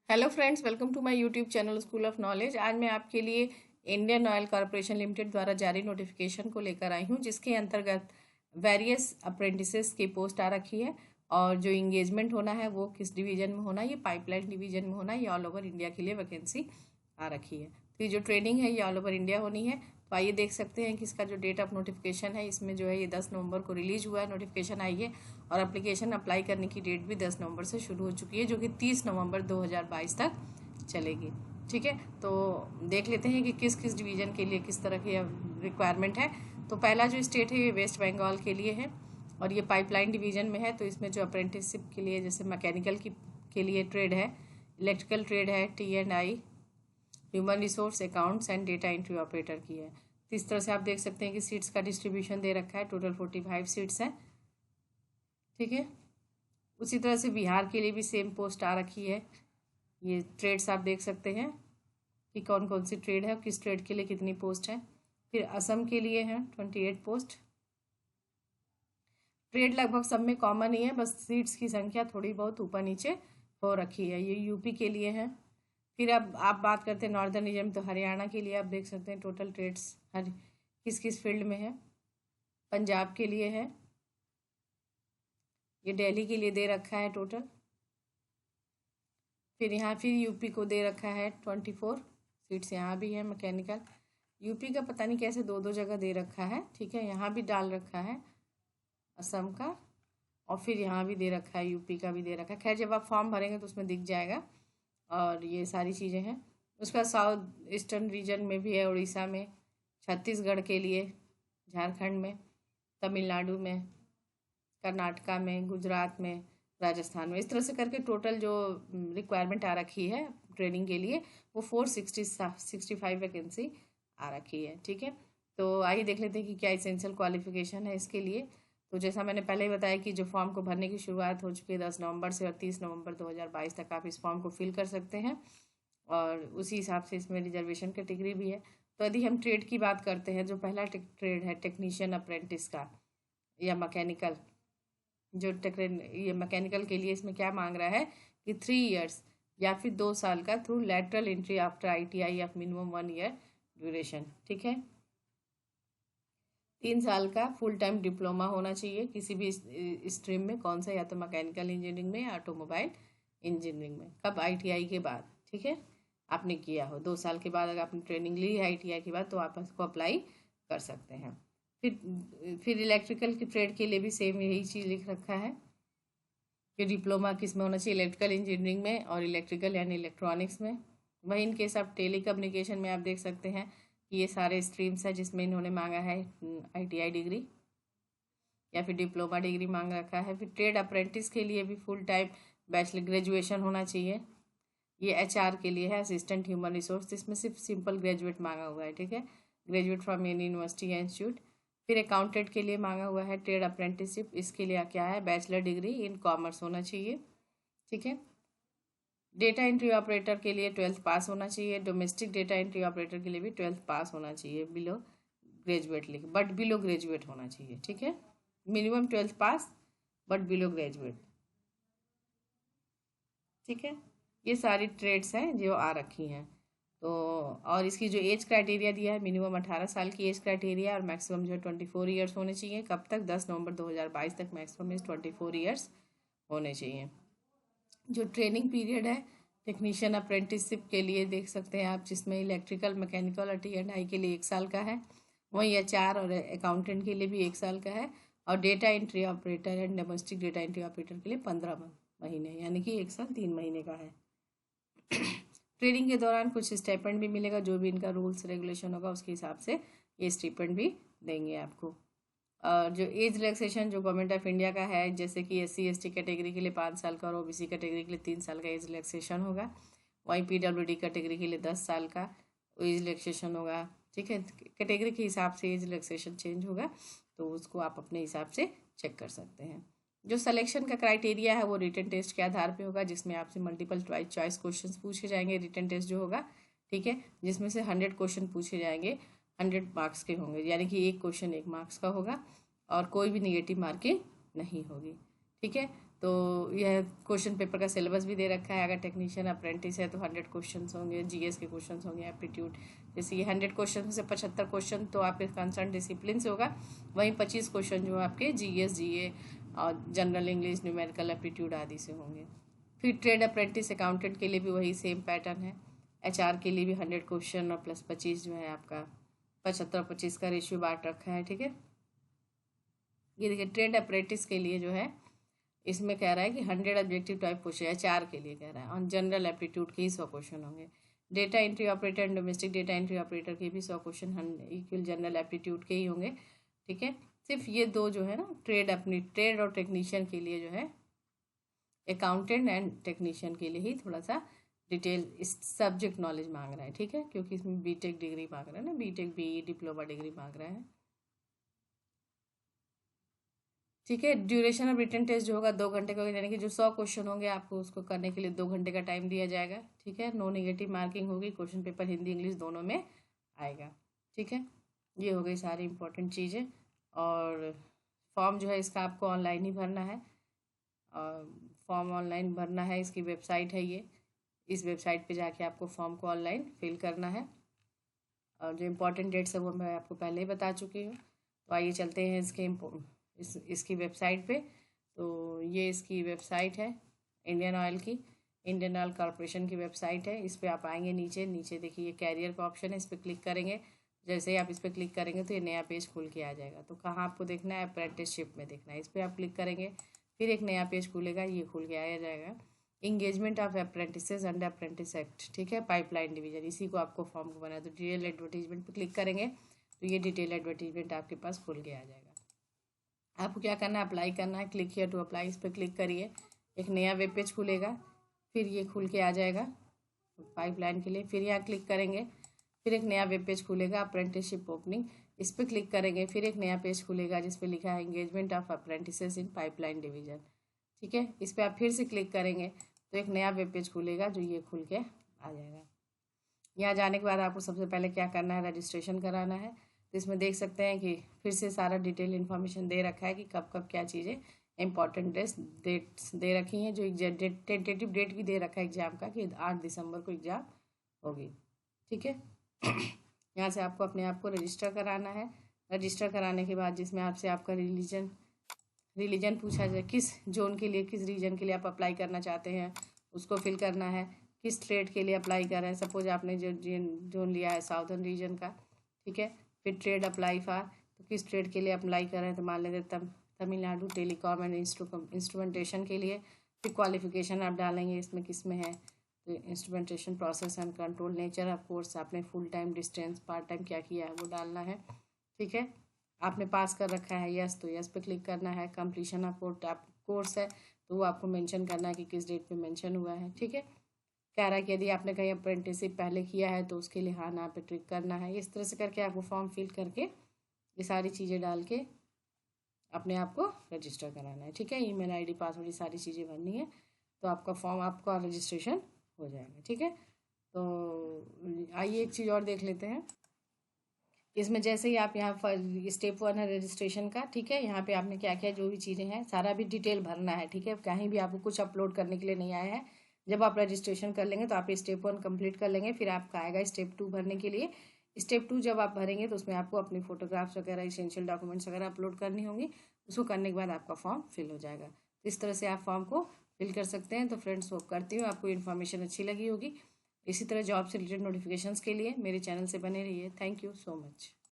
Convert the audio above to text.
Hello friends, welcome to my YouTube channel school of knowledge. आज मैं आपके लिए इंडियन ऑयल कॉरपोरेशन लिमिटेड द्वारा जारी नोटिफिकेशन को लेकर आई हूँ, जिसके अंतर्गत वेरियस अप्रेंटिसेस की पोस्ट आ रखी है और जो इंगेजमेंट होना है वो किस डिवीजन में होना है, ये पाइपलाइन डिवीजन में होना है। ये ऑल ओवर इंडिया के लिए वैकेंसी आ रखी है। तो ये जो ट्रेनिंग है ये ऑल ओवर इंडिया होनी है। तो आइए देख सकते हैं कि इसका जो डेट ऑफ नोटिफिकेशन है, इसमें जो है ये 10 नवंबर को रिलीज हुआ है, नोटिफिकेशन आई है। और एप्लीकेशन अप्लाई करने की डेट भी 10 नवंबर से शुरू हो चुकी है, जो कि 30 नवंबर 2022 तक चलेगी। ठीक है, तो देख लेते हैं कि किस किस डिवीज़न के लिए किस तरह की रिक्वायरमेंट है। तो पहला जो स्टेट है ये वेस्ट बंगाल के लिए है और ये पाइपलाइन डिवीज़न में है। तो इसमें जो अप्रेंटिसशिप के लिए जैसे मैकेनिकल की के लिए ट्रेड है, इलेक्ट्रिकल ट्रेड है, T&I, human resource, accounts and data entry operator की है। तो इस तरह से आप देख सकते हैं कि सीट्स का डिस्ट्रीब्यूशन दे रखा है। टोटल 45 सीट्स हैं। ठीक है, उसी तरह से बिहार के लिए भी सेम पोस्ट आ रखी है। ये ट्रेड्स आप देख सकते हैं कि कौन कौन सी ट्रेड है और किस ट्रेड के लिए कितनी पोस्ट है। फिर असम के लिए है 28 पोस्ट। ट्रेड लगभग सब में कॉमन ही है, बस सीट्स की संख्या थोड़ी बहुत ऊपर नीचे हो रखी है। ये यूपी के लिए है। फिर अब आप बात करते हैं नॉर्दर्न रीजन में, तो हरियाणा के लिए आप देख सकते हैं टोटल ट्रेड्स हर किस किस फील्ड में है। पंजाब के लिए है, ये दिल्ली के लिए दे रखा है टोटल। फिर यूपी को दे रखा है 24 सीट्स, यहाँ भी है मैकेनिकल। यूपी का पता नहीं कैसे दो दो जगह दे रखा है। ठीक है, यहाँ भी डाल रखा है असम का, और फिर यहाँ भी दे रखा है, यूपी का भी दे रखा है। खैर, जब आप फॉर्म भरेंगे तो उसमें दिख जाएगा। और ये सारी चीज़ें हैं। उसका साउथ ईस्टर्न रीजन में भी है, उड़ीसा में, छत्तीसगढ़ के लिए, झारखंड में, तमिलनाडु में, कर्नाटका में, गुजरात में, राजस्थान में। इस तरह से करके टोटल जो रिक्वायरमेंट आ रखी है ट्रेनिंग के लिए वो 465 वैकेंसी आ रखी है। ठीक है, तो आइए देख लेते हैं कि क्या एसेंशियल क्वालिफिकेशन है इसके लिए। तो जैसा मैंने पहले ही बताया कि जो फॉर्म को भरने की शुरुआत हो चुकी है 10 नवंबर से, और 30 नवंबर 2022 तक आप इस फॉर्म को फिल कर सकते हैं। और उसी हिसाब से इसमें रिजर्वेशन कैटेगरी भी है। तो यदि हम ट्रेड की बात करते हैं, जो पहला ट्रेड है टेक्नीशियन अप्रेंटिस का या मैकेनिकल, जो ये मैकेनिकल के लिए इसमें क्या मांग रहा है कि 3 इयर्स या फिर 2 साल का through lateral entry after ITI of minimum 1 year duration. ठीक है, 3 साल का फुल टाइम डिप्लोमा होना चाहिए किसी भी स्ट्रीम में, कौन सा, या तो मैकेनिकल इंजीनियरिंग में या ऑटोमोबाइल इंजीनियरिंग में। कब? ITI के बाद। ठीक है, आपने किया हो 2 साल के बाद, अगर आपने ट्रेनिंग ली है ITI के बाद तो आप इसको अप्लाई कर सकते हैं। फिर इलेक्ट्रिकल की ट्रेड के लिए भी सेम यही चीज़ लिख रखा है कि डिप्लोमा किस में होना चाहिए, इलेक्ट्रिकल इंजीनियरिंग में और इलेक्ट्रिकल यानी इलेक्ट्रॉनिक्स में। वहीं इनके सब टेली कम्युनिकेशन में आप देख सकते हैं कि ये सारे स्ट्रीम्स हैं जिसमें इन्होंने मांगा है ITI डिग्री या फिर डिप्लोमा डिग्री मांग रखा है। फिर ट्रेड अप्रेंटिस के लिए भी फुल टाइम बैचलर ग्रेजुएशन होना चाहिए। ये HR के लिए है, असिस्टेंट ह्यूमन रिसोर्स, इसमें सिर्फ सिंपल ग्रेजुएट मांगा हुआ है। ठीक है, ग्रेजुएट फ्रॉम एनी यूनिवर्सिटी या इंस्टीट्यूट। फिर अकाउंटेंट के लिए मांगा हुआ है ट्रेड अप्रेंटिसशिप, इसके लिए क्या है, बैचलर डिग्री इन कॉमर्स होना चाहिए। ठीक है, डेटा एंट्री ऑपरेटर के लिए 12th पास होना चाहिए। डोमेस्टिक डेटा एंट्री ऑपरेटर के लिए भी 12th पास होना चाहिए, बिलो ग्रेजुएट लिख, बट बिलो ग्रेजुएट होना चाहिए। ठीक है, minimum 12th pass but below graduate. ठीक है, ये सारी ट्रेड्स हैं जो आ रखी हैं। तो और इसकी जो एज क्राइटेरिया दिया है, मिनिमम 18 साल की एज क्राइटेरिया और मैक्सिमम जो है 24 ईयर्स होने चाहिए। कब तक? 10 नवंबर 2022 तक मैक्सिमम इस 24 ईयर्स होने चाहिए। जो ट्रेनिंग पीरियड है टेक्नीशियन अप्रेंटिसशिप के लिए देख सकते हैं आप, जिसमें इलेक्ट्रिकल, मैकेनिकल और T&I के लिए 1 साल का है। वहीं HR और अकाउंटेंट के लिए भी 1 साल का है। और data entry operator and domestic data entry operator के लिए 15 महीने, यानी कि 1 साल 3 महीने का है। ट्रेनिंग के दौरान कुछ स्टाइपेंड भी मिलेगा, जो भी इनका रूल्स रेगुलेशन होगा उसके हिसाब से ये स्टाइपेंड भी देंगे आपको। और जो एज रिलैक्सेशन जो गवर्नमेंट ऑफ इंडिया का है, जैसे कि SC/ST कैटेगरी के लिए 5 साल का और OBC कैटेगरी के लिए 3 साल का एज रिलैक्सेशन होगा। वहीं PWD कैटेगरी के लिए 10 साल का एज रिलैक्सेशन होगा। ठीक है, कैटेगरी के हिसाब से एज रिलैक्सेशन चेंज होगा, तो उसको आप अपने हिसाब से चेक कर सकते हैं। जो सिलेक्शन का क्राइटेरिया है वो रिटन टेस्ट के आधार पे होगा, जिसमें आपसे मल्टीपल चॉइस क्वेश्चंस पूछे जाएंगे। रिटन टेस्ट जो होगा, ठीक है, जिसमें से 100 क्वेश्चन पूछे जाएंगे, 100 मार्क्स के होंगे, यानी कि एक क्वेश्चन 1 मार्क्स का होगा और कोई भी निगेटिव मार्किंग नहीं होगी। ठीक है, तो यह क्वेश्चन पेपर का सिलेबस भी दे रखा है। अगर टेक्नीशियन अप्रेंटिस है तो 100 क्वेश्चन होंगे, जीएस के क्वेश्चन होंगे, एप्टीट्यूड जैसे ये 100 क्वेश्चन में से 75 क्वेश्चन तो आपके कंसर्न डिसिप्लिन से होगा, वहीं 25 क्वेश्चन जो आपके जीएस, जीए और जनरल इंग्लिश, न्यूमेरिकल, एप्टीट्यूड आदि से होंगे। फिर ट्रेड अप्रेंटिस अकाउंटेंट के लिए भी वही सेम पैटर्न है। एचआर के लिए भी 100 क्वेश्चन और प्लस 25 जो है आपका 75-25 का रेशियो बांट रखा है, ठीक है। ये देखिए ट्रेड अप्रेंटिस के लिए जो है इसमें कह रहा है कि 100 ऑब्जेक्टिव टाइप क्वेश्चन है, 4 के लिए कह रहा है, और जनरल एप्टीट्यूड के ही 100 क्वेश्चन होंगे। Data entry operator and domestic data entry operator के भी 100 क्वेश्चन इक्वल जनरल एप्टीट्यूड के ही होंगे, ठीक है। सिर्फ ये दो जो है ना ट्रेड और टेक्नीशियन के लिए जो है, अकाउंटेंट एंड टेक्नीशियन के लिए ही थोड़ा सा डिटेल इस सब्जेक्ट नॉलेज मांग रहा है, ठीक है, क्योंकि इसमें बीटेक डिग्री मांग रहा है ना, बीटेक बीई डिप्लोमा डिग्री मांग रहा है, ठीक है। ड्यूरेशन ऑफ रिटन टेस्ट जो होगा 2 घंटे का, यानी कि जो 100 क्वेश्चन होंगे आपको उसको करने के लिए 2 घंटे का टाइम दिया जाएगा, ठीक है। नो नेगेटिव मार्किंग होगी, क्वेश्चन पेपर हिंदी इंग्लिश दोनों में आएगा, ठीक है। ये हो गई सारी इंपॉर्टेंट चीज़ें। और फॉर्म जो है इसका आपको ऑनलाइन ही भरना है, और फॉर्म ऑनलाइन भरना है, इसकी वेबसाइट है ये, इस वेबसाइट पे जाके आपको फॉर्म को ऑनलाइन फिल करना है। और जो इम्पोर्टेंट डेट्स है वो मैं आपको पहले ही बता चुकी हूँ। तो आइए चलते हैं इसकी वेबसाइट पे। तो ये इसकी वेबसाइट है इंडियन ऑयल की, इंडियन ऑयल कॉरपोरेशन की वेबसाइट है। इस पर आप आएंगे, नीचे नीचे देखिए ये कैरियर का ऑप्शन है, इस पर क्लिक करेंगे। जैसे ही आप इस पर क्लिक करेंगे तो ये नया पेज खुल के आ जाएगा। तो कहाँ आपको देखना है, अप्रेंटिसशिप में देखना है, इस पर आप क्लिक करेंगे, फिर एक नया पेज खुलेगा, ये खुल के आ जाएगा, engagement of apprentices under apprentice act, ठीक है, पाइपलाइन डिवीजन, इसी को आपको फॉर्म को बनाया। तो डिटेल एडवर्टीजमेंट पर क्लिक करेंगे तो ये डिटेल एडवर्टीजमेंट आपके पास खुल के आ जाएगा। आपको क्या करना है, अप्लाई करना है, क्लिक हियर टू अप्लाई, इस पर क्लिक करिए, एक नया वेब पेज खुलेगा, फिर ये खुल के आ जाएगा पाइपलाइन के लिए, फिर यहाँ क्लिक करेंगे, फिर एक नया वेब पेज खुलेगा अप्रेंटिसशिप ओपनिंग, इस पर क्लिक करेंगे, फिर एक नया पेज खुलेगा जिस पे लिखा है engagement of apprentices in pipeline division, ठीक है। इस पर आप फिर से क्लिक करेंगे तो एक नया वेब पेज खुलेगा जो ये खुल के आ जाएगा। यहाँ जाने के बाद आपको सबसे पहले क्या करना है, रजिस्ट्रेशन कराना है। तो इसमें देख सकते हैं कि फिर से सारा डिटेल इन्फॉर्मेशन दे रखा है कि कब कब क्या चीज़ें इंपॉर्टेंट डेट्स दे रखी हैं, जो टेंटेटिव डेट भी दे रखा है एग्ज़ाम का कि 8 दिसंबर को एग्ज़ाम होगी, ठीक है। यहाँ से आपको अपने आप को रजिस्टर कराना है। रजिस्टर कराने के बाद जिसमें आपसे आपका रिलीजन पूछा जाए, किस जोन के लिए, किस रीजन के लिए आप अप्लाई करना चाहते हैं उसको फिल करना है, किस स्टेट के लिए अप्लाई कर रहे हैं, सपोज आपने जो जोन लिया है साउथर्न रीजन का, ठीक है। फिर ट्रेड अप्लाई फॉर, तो किस ट्रेड के लिए अप्लाई कर रहे हैं, तो मान लेते तमिलनाडु टेलीकॉम एंड इंस्ट्रूमेंटेशन के लिए। फिर क्वालिफिकेशन आप डालेंगे इसमें किस में है, तो instrumentation process and control, nature of course, आपने full time, distance, part time क्या किया है वो डालना है, ठीक है। आपने पास कर रखा है यस, तो यस पे क्लिक करना है। कंप्लीशन ऑफ कोर्स है तो वो आपको मेंशन करना है कि किस डेट पे मेंशन हुआ है, ठीक है। कह रहा है कि यदि आपने कहीं अप्रेंटिसशिप पहले किया है तो उसके लिए हाँ ना पे क्लिक करना है। इस तरह से करके आपको फॉर्म फिल करके ये सारी चीज़ें डाल के अपने आप को रजिस्टर कराना है, ठीक है। ईमेल आईडी, पासवर्ड, ये सारी चीज़ें भरनी है, तो आपका फॉर्म, आपका रजिस्ट्रेशन हो जाएगा, ठीक है। तो आइए एक चीज़ और देख लेते हैं। इसमें जैसे ही आप यहाँ स्टेप 1 है रजिस्ट्रेशन का, ठीक है। यहाँ पे आपने क्या क्या जो भी चीज़ें हैं सारा भी डिटेल भरना है, ठीक है। कहीं भी आपको कुछ अपलोड करने के लिए नहीं आया है। जब आप रजिस्ट्रेशन कर लेंगे तो आप स्टेप 1 कंप्लीट कर लेंगे, फिर आपका आएगा स्टेप 2 भरने के लिए। स्टेप 2 जब आप भरेंगे तो उसमें आपको अपनी फोटोग्राफ्स वगैरह, इसेंशियल डॉक्यूमेंट्स वगैरह अपलोड करनी होंगी। उसको करने के बाद आपका फॉर्म फिल हो जाएगा। तो इस तरह से आप फॉर्म को फिल कर सकते हैं। तो फ्रेंड्स, होप करती हूँ आपको इन्फॉर्मेशन अच्छी लगी होगी। इसी तरह जॉब से रिलेटेड नोटिफिकेशंस के लिए मेरे चैनल से बने रहिए। Thank you so much.